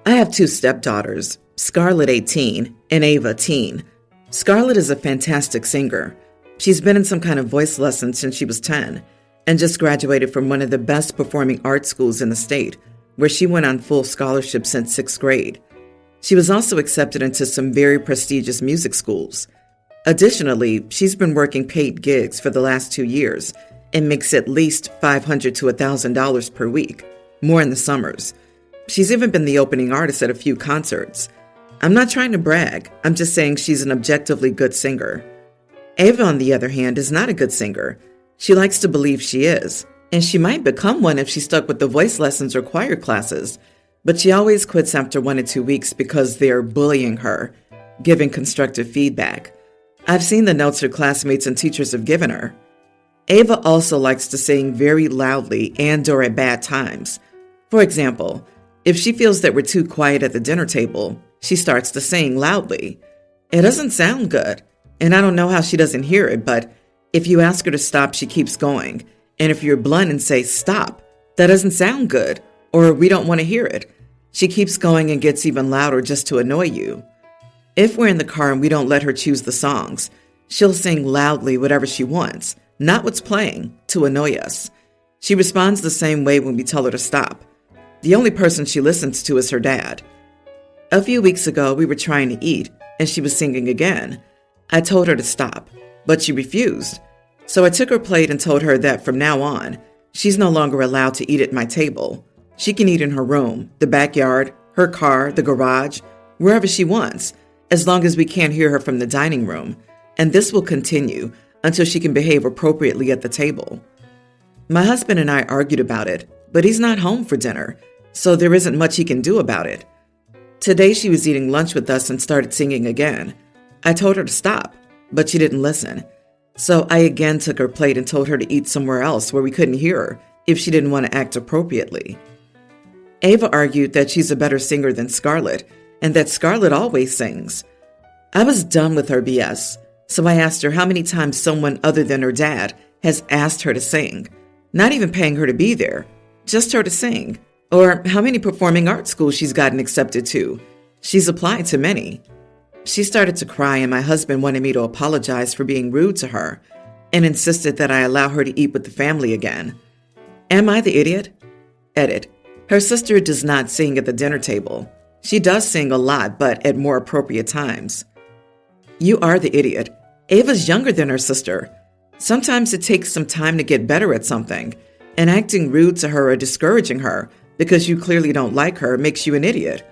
I have two stepdaughters, Scarlett 18 and Ava teen. Scarlett is a fantastic singer. She's been in some kind of voice lessons since she was 10 and just graduated from one of the best performing art schools in the state, where she went on full scholarship since 6th grade. She was also accepted into some very prestigious music schools. Additionally, she's been working paid gigs for the last 2 years and makes at least $500 to $1,000 per week, more in the summers. She's even been the opening artist at a few concerts. I'm not trying to brag, I'm just saying she's an objectively good singer. Ava, on the other hand, is not a good singer. She likes to believe she is, and she might become one if she stuck with the voice lessons or choir classes, but she always quits after 1 to 2 weeks because they're bullying her, giving constructive feedback. I've seen the notes her classmates and teachers have given her. Ava also likes to sing very loudly and/or at bad times. For example, if she feels that we're too quiet at the dinner table, she starts to sing loudly. It doesn't sound good, and I don't know how she doesn't hear it, but if you ask her to stop, she keeps going. And if you're blunt and say, "Stop," that doesn't sound good, or we don't want to hear it. She keeps going and gets even louder just to annoy you. If we're in the car and we don't let her choose the songs, she'll sing loudly whatever she wants, not what's playing, to annoy us. She responds the same way when we tell her to stop. The only person she listens to is her dad. A few weeks ago, we were trying to eat, and she was singing again. I told her to stop, but she refused. So I took her plate and told her that from now on, she's no longer allowed to eat at my table. She can eat in her room, the backyard, her car, the garage, wherever she wants, as long as we can't hear her from the dining room, and this will continue until she can behave appropriately at the table. My husband and I argued about it, but he's not home for dinner, so there isn't much he can do about it. Today she was eating lunch with us and started singing again. I told her to stop, but she didn't listen. So I again took her plate and told her to eat somewhere else where we couldn't hear her if she didn't want to act appropriately. Ava argued that she's a better singer than Scarlett and that Scarlett always sings. I was done with her BS, so I asked her how many times someone other than her dad has asked her to sing, not even paying her to be there, just her to sing, or how many performing arts schools she's gotten accepted to. She's applied to many. She started to cry, and my husband wanted me to apologize for being rude to her and insisted that I allow her to eat with the family again. Am I the idiot? Edit. Her sister does not sing at the dinner table. She does sing a lot, but at more appropriate times. You are the idiot. Ava's younger than her sister. Sometimes it takes some time to get better at something, and acting rude to her or discouraging her because you clearly don't like her makes you an idiot.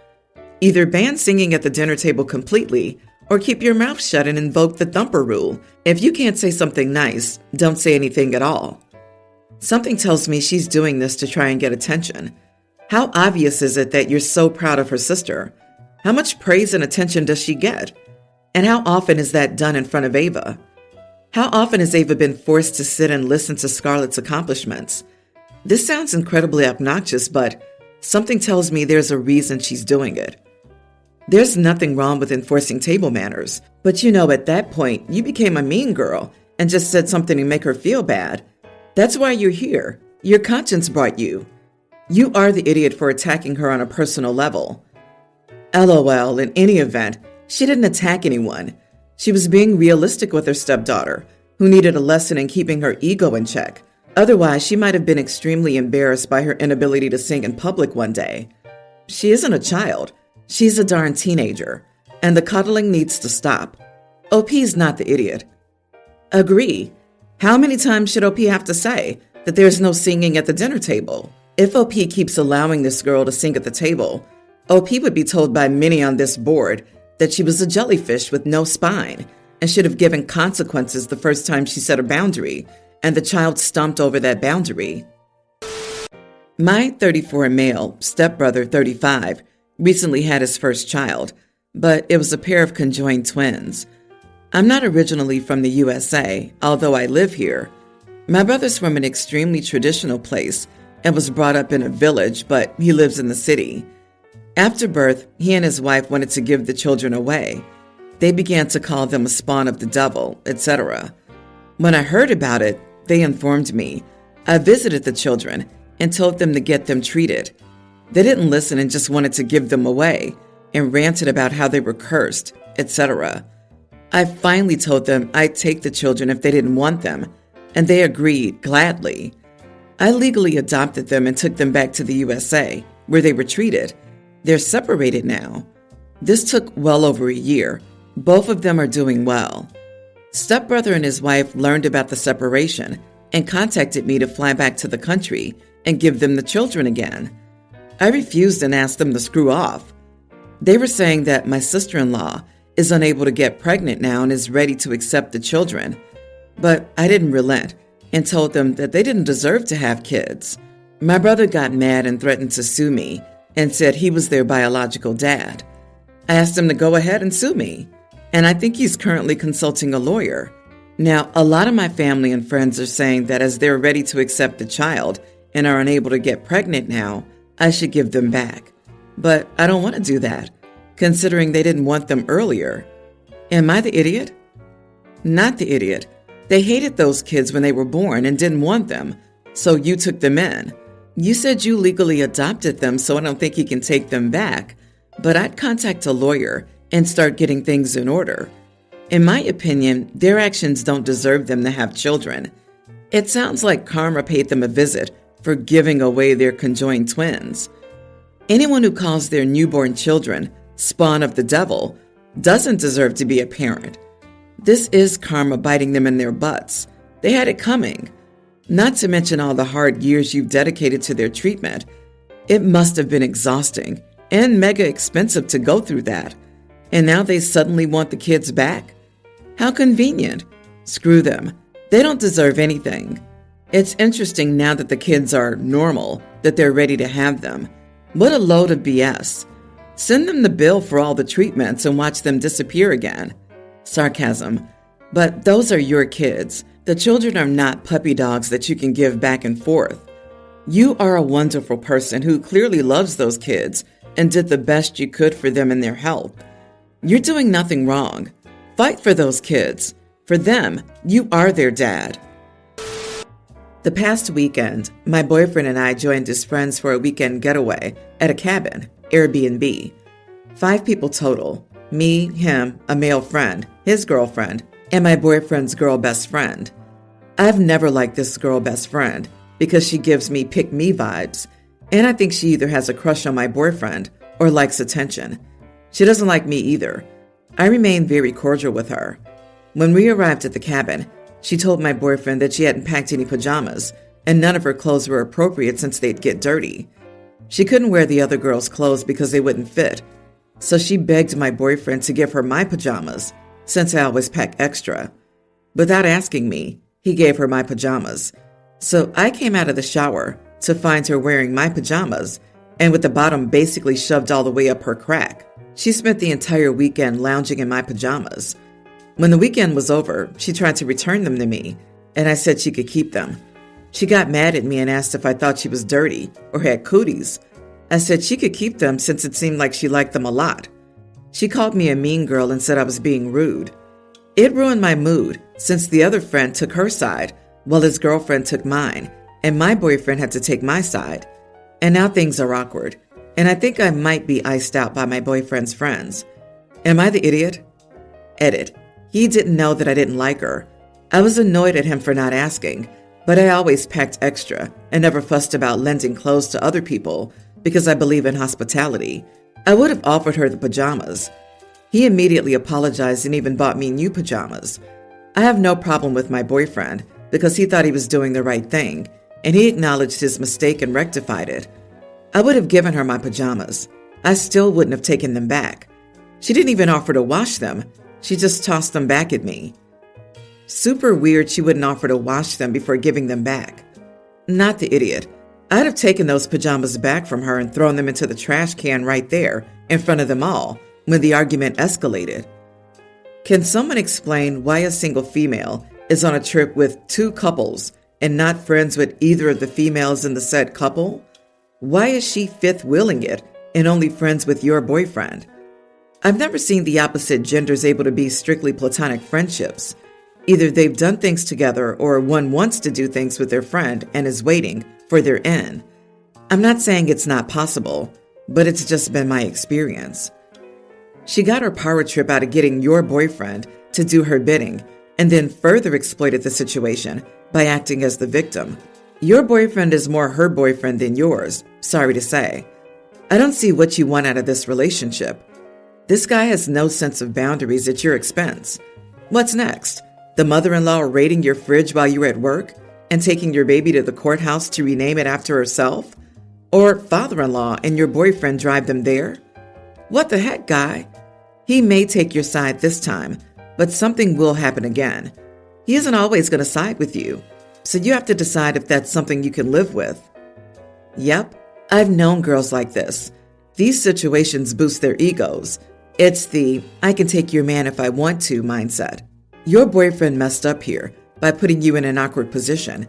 Either ban singing at the dinner table completely or keep your mouth shut and invoke the thumper rule. If you can't say something nice, don't say anything at all. Something tells me she's doing this to try and get attention. How obvious is it that you're so proud of her sister? How much praise and attention does she get? And how often is that done in front of Ava? How often has Ava been forced to sit and listen to Scarlett's accomplishments? This sounds incredibly obnoxious, but something tells me there's a reason she's doing it. There's nothing wrong with enforcing table manners, but at that point, you became a mean girl and just said something to make her feel bad. That's why you're here. Your conscience brought you. You are the idiot for attacking her on a personal level. LOL, in any event, she didn't attack anyone. She was being realistic with her stepdaughter, who needed a lesson in keeping her ego in check. Otherwise, she might have been extremely embarrassed by her inability to sing in public one day. She isn't a child. She's a darn teenager, and the cuddling needs to stop. OP's not the idiot. Agree. How many times should OP have to say that there's no singing at the dinner table? If OP keeps allowing this girl to sing at the table, OP would be told by many on this board that she was a jellyfish with no spine and should have given consequences the first time she set a boundary and the child stomped over that boundary. My 34 male stepbrother, 35, recently had his first child, but it was a pair of conjoined twins. I'm not originally from the USA, although I live here. My brother's from an extremely traditional place and was brought up in a village, but he lives in the city. After birth, he and his wife wanted to give the children away. They began to call them a spawn of the devil, etc. When I heard about it, they informed me. I visited the children and told them to get them treated. They didn't listen and just wanted to give them away and ranted about how they were cursed, etc. I finally told them I'd take the children if they didn't want them, and they agreed gladly. I legally adopted them and took them back to the USA, where they were treated. They're separated now. This took well over a year. Both of them are doing well. Stepbrother and his wife learned about the separation and contacted me to fly back to the country and give them the children again. I refused and asked them to screw off. They were saying that my sister-in-law is unable to get pregnant now and is ready to accept the children. But I didn't relent and told them that they didn't deserve to have kids. My brother got mad and threatened to sue me and said he was their biological dad. I asked him to go ahead and sue me, and I think he's currently consulting a lawyer. Now, a lot of my family and friends are saying that as they're ready to accept the child and are unable to get pregnant now, I should give them back. But I don't want to do that, considering they didn't want them earlier. Am I the idiot? Not the idiot. They hated those kids when they were born and didn't want them, so you took them in. You said you legally adopted them, so I don't think you can take them back. But I'd contact a lawyer and start getting things in order. In my opinion, their actions don't deserve them to have children. It sounds like karma paid them a visit for giving away their conjoined twins. Anyone who calls their newborn children spawn of the devil doesn't deserve to be a parent. This is karma biting them in their butts. They had it coming. Not to mention all the hard years you've dedicated to their treatment. It must have been exhausting and mega expensive to go through that. And now they suddenly want the kids back? How convenient. Screw them. They don't deserve anything. It's interesting now that the kids are normal, that they're ready to have them. What a load of BS. Send them the bill for all the treatments and watch them disappear again. Sarcasm. But those are your kids. The children are not puppy dogs that you can give back and forth. You are a wonderful person who clearly loves those kids and did the best you could for them and their health. You're doing nothing wrong. Fight for those kids. For them, you are their dad. The past weekend, my boyfriend and I joined his friends for a weekend getaway at a cabin, Airbnb. 5 people total. Me, him, a male friend, his girlfriend, and my boyfriend's girl best friend. I've never liked this girl best friend because she gives me pick-me vibes, and I think she either has a crush on my boyfriend or likes attention. She doesn't like me either. I remain very cordial with her. When we arrived at the cabin, she told my boyfriend that she hadn't packed any pajamas, and none of her clothes were appropriate since they'd get dirty. She couldn't wear the other girls' clothes because they wouldn't fit, so she begged my boyfriend to give her my pajamas, since I always pack extra. Without asking me, he gave her my pajamas. So I came out of the shower to find her wearing my pajamas, and with the bottom basically shoved all the way up her crack. She spent the entire weekend lounging in my pajamas. When the weekend was over, she tried to return them to me, and I said she could keep them. She got mad at me and asked if I thought she was dirty or had cooties. I said she could keep them since it seemed like she liked them a lot. She called me a mean girl and said I was being rude. It ruined my mood since the other friend took her side while his girlfriend took mine, and my boyfriend had to take my side. And now things are awkward, and I think I might be iced out by my boyfriend's friends. Am I the idiot? Edit. He didn't know that I didn't like her. I was annoyed at him for not asking, but I always packed extra and never fussed about lending clothes to other people because I believe in hospitality. I would have offered her the pajamas. He immediately apologized and even bought me new pajamas. I have no problem with my boyfriend because he thought he was doing the right thing, and he acknowledged his mistake and rectified it. I would have given her my pajamas. I still wouldn't have taken them back. She didn't even offer to wash them. She just tossed them back at me. Super weird she wouldn't offer to wash them before giving them back. Not the idiot. I'd have taken those pajamas back from her and thrown them into the trash can right there in front of them all when the argument escalated. Can someone explain why a single female is on a trip with 2 couples and not friends with either of the females in the said couple? Why is she fifth wheeling it and only friends with your boyfriend? I've never seen the opposite genders able to be strictly platonic friendships. Either they've done things together or one wants to do things with their friend and is waiting for their end. I'm not saying it's not possible, but it's just been my experience. She got her power trip out of getting your boyfriend to do her bidding and then further exploited the situation by acting as the victim. Your boyfriend is more her boyfriend than yours, sorry to say. I don't see what you want out of this relationship. This guy has no sense of boundaries at your expense. What's next? The mother-in-law raiding your fridge while you're at work and taking your baby to the courthouse to rename it after herself? Or father-in-law and your boyfriend drive them there? What the heck, guy? He may take your side this time, but something will happen again. He isn't always going to side with you, so you have to decide if that's something you can live with. Yep, I've known girls like this. These situations boost their egos. It's the I can take your man if I want to mindset. Your boyfriend messed up here by putting you in an awkward position.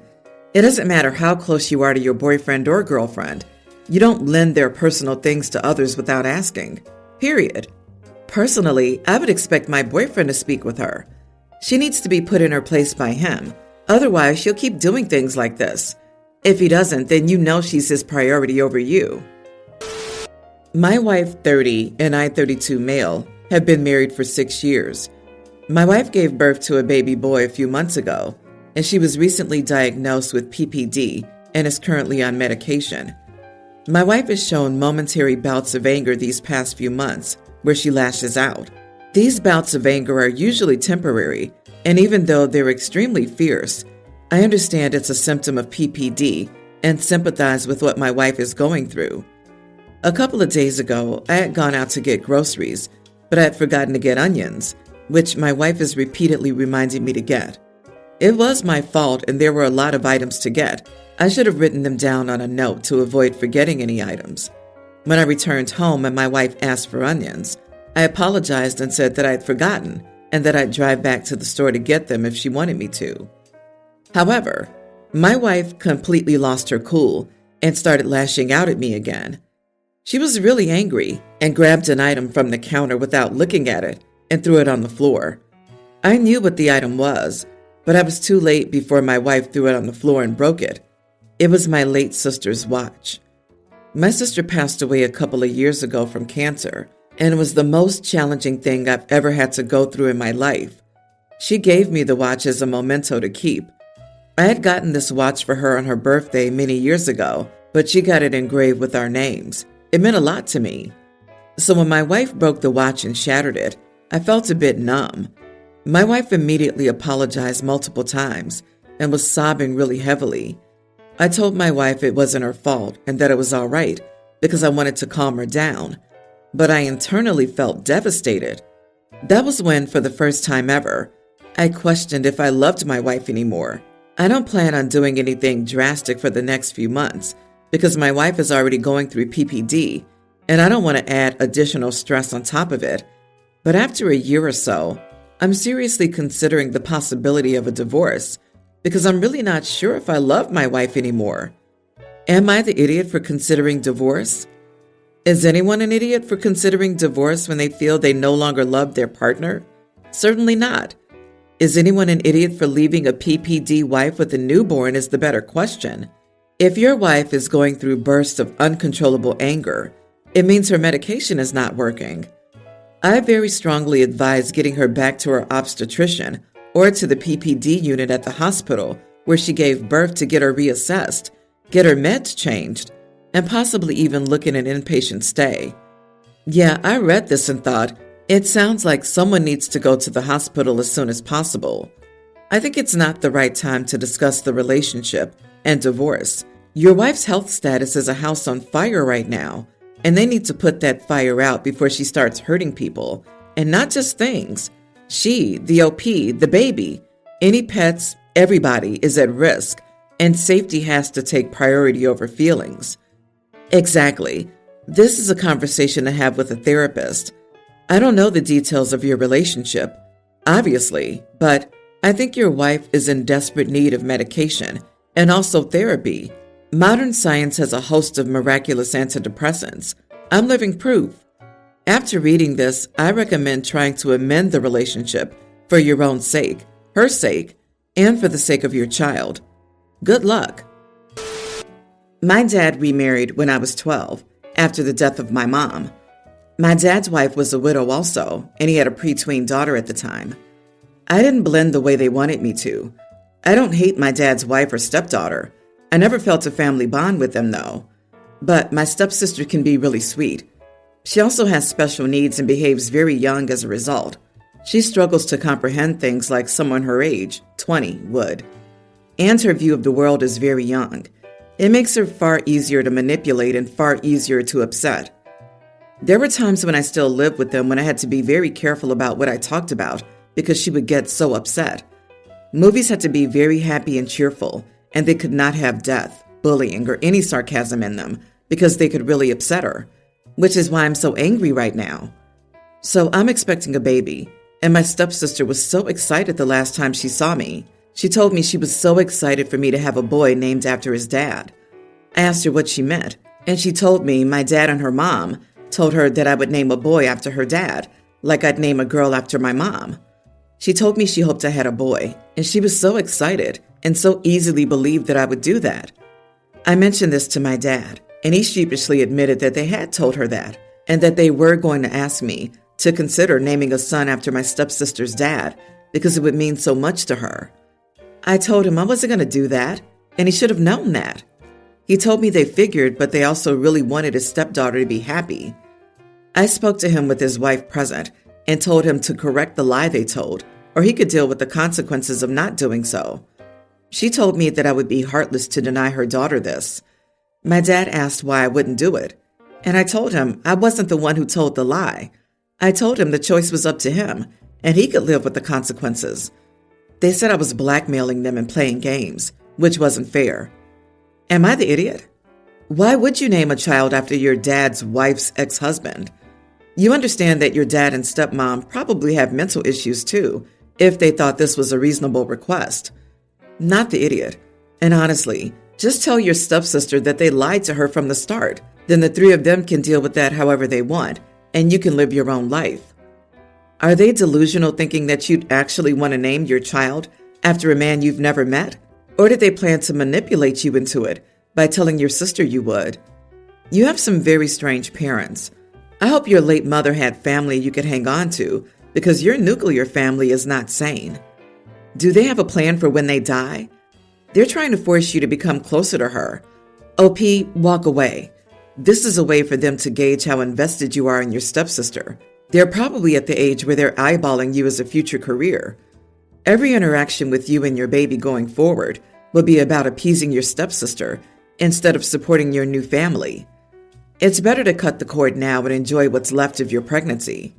It doesn't matter how close you are to your boyfriend or girlfriend. You don't lend their personal things to others without asking. Period. Personally, I would expect my boyfriend to speak with her. She needs to be put in her place by him. Otherwise, she'll keep doing things like this. If he doesn't, then you know she's his priority over you. My wife, 30, and I, 32 male, have been married for 6 years. My wife gave birth to a baby boy a few months ago, and she was recently diagnosed with PPD and is currently on medication. My wife has shown momentary bouts of anger these past few months, where she lashes out. These bouts of anger are usually temporary, and even though they're extremely fierce, I understand it's a symptom of PPD and sympathize with what my wife is going through. A couple of days ago, I had gone out to get groceries, but I had forgotten to get onions, which my wife is repeatedly reminding me to get. It was my fault, and there were a lot of items to get. I should have written them down on a note to avoid forgetting any items. When I returned home and my wife asked for onions, I apologized and said that I had forgotten and that I'd drive back to the store to get them if she wanted me to. However, my wife completely lost her cool and started lashing out at me again. She was really angry and grabbed an item from the counter without looking at it and threw it on the floor. I knew what the item was, but I was too late before my wife threw it on the floor and broke it. It was my late sister's watch. My sister passed away a couple of years ago from cancer, and it was the most challenging thing I've ever had to go through in my life. She gave me the watch as a memento to keep. I had gotten this watch for her on her birthday many years ago, but she got it engraved with our names. It meant a lot to me. So when my wife broke the watch and shattered it, I felt a bit numb. My wife immediately apologized multiple times and was sobbing really heavily. I told my wife it wasn't her fault and that it was all right because I wanted to calm her down, but I internally felt devastated. That was when, for the first time ever, I questioned if I loved my wife anymore. I don't plan on doing anything drastic for the next few months because my wife is already going through PPD and I don't want to add additional stress on top of it. But after a year or so, I'm seriously considering the possibility of a divorce because I'm really not sure if I love my wife anymore. Am I the idiot for considering divorce? Is anyone an idiot for considering divorce when they feel they no longer love their partner? Certainly not. Is anyone an idiot for leaving a PPD wife with a newborn is the better question. If your wife is going through bursts of uncontrollable anger, it means her medication is not working. I very strongly advise getting her back to her obstetrician or to the PPD unit at the hospital where she gave birth to get her reassessed, get her meds changed, and possibly even look at an inpatient stay. Yeah, I read this and thought, it sounds like someone needs to go to the hospital as soon as possible. I think it's not the right time to discuss the relationship and divorce. Your wife's health status is a house on fire right now, and they need to put that fire out before she starts hurting people, and not just things. She, the OP, the baby, any pets, everybody is at risk, and safety has to take priority over feelings. Exactly. This is a conversation to have with a therapist. I don't know the details of your relationship, obviously, but I think your wife is in desperate need of medication and also therapy. Modern science has a host of miraculous antidepressants. I'm living proof. After reading this, I recommend trying to amend the relationship for your own sake, her sake, and for the sake of your child. Good luck. My dad remarried when I was 12, after the death of my mom. My dad's wife was a widow also, and he had a preteen daughter at the time. I didn't blend the way they wanted me to. I don't hate my dad's wife or stepdaughter. I never felt a family bond with them, though. But my stepsister can be really sweet. She also has special needs and behaves very young as a result. She struggles to comprehend things like someone her age, 20, would. And her view of the world is very young. It makes her far easier to manipulate and far easier to upset. There were times when I still lived with them when I had to be very careful about what I talked about because she would get so upset. Movies had to be very happy and cheerful, and they could not have death, bullying, or any sarcasm in them because they could really upset her, which is why I'm so angry right now. So I'm expecting a baby, and my stepsister was so excited the last time she saw me. She told me she was so excited for me to have a boy named after his dad. I asked her what she meant, and she told me my dad and her mom told her that I would name a boy after her dad, like I'd name a girl after my mom. She told me she hoped I had a boy, and she was so excited and so easily believed that I would do that. I mentioned this to my dad, and he sheepishly admitted that they had told her that, and that they were going to ask me to consider naming a son after my stepsister's dad because it would mean so much to her. I told him I wasn't going to do that, and he should have known that. He told me they figured, but they also really wanted his stepdaughter to be happy. I spoke to him with his wife present and told him to correct the lie they told, or he could deal with the consequences of not doing so. She told me that I would be heartless to deny her daughter this. My dad asked why I wouldn't do it, and I told him I wasn't the one who told the lie. I told him the choice was up to him, and he could live with the consequences. They said I was blackmailing them and playing games, which wasn't fair. Am I the idiot? Why would you name a child after your dad's wife's ex-husband? You understand that your dad and stepmom probably have mental issues too, if they thought this was a reasonable request. Not the idiot. And honestly, just tell your stepsister that they lied to her from the start. Then the three of them can deal with that however they want, and you can live your own life. Are they delusional thinking that you'd actually want to name your child after a man you've never met? Or did they plan to manipulate you into it by telling your sister you would? You have some very strange parents. I hope your late mother had family you could hang on to because your nuclear family is not sane. Do they have a plan for when they die? They're trying to force you to become closer to her. OP, walk away. This is a way for them to gauge how invested you are in your stepsister. They're probably at the age where they're eyeballing you as a future career. Every interaction with you and your baby going forward will be about appeasing your stepsister instead of supporting your new family. It's better to cut the cord now and enjoy what's left of your pregnancy.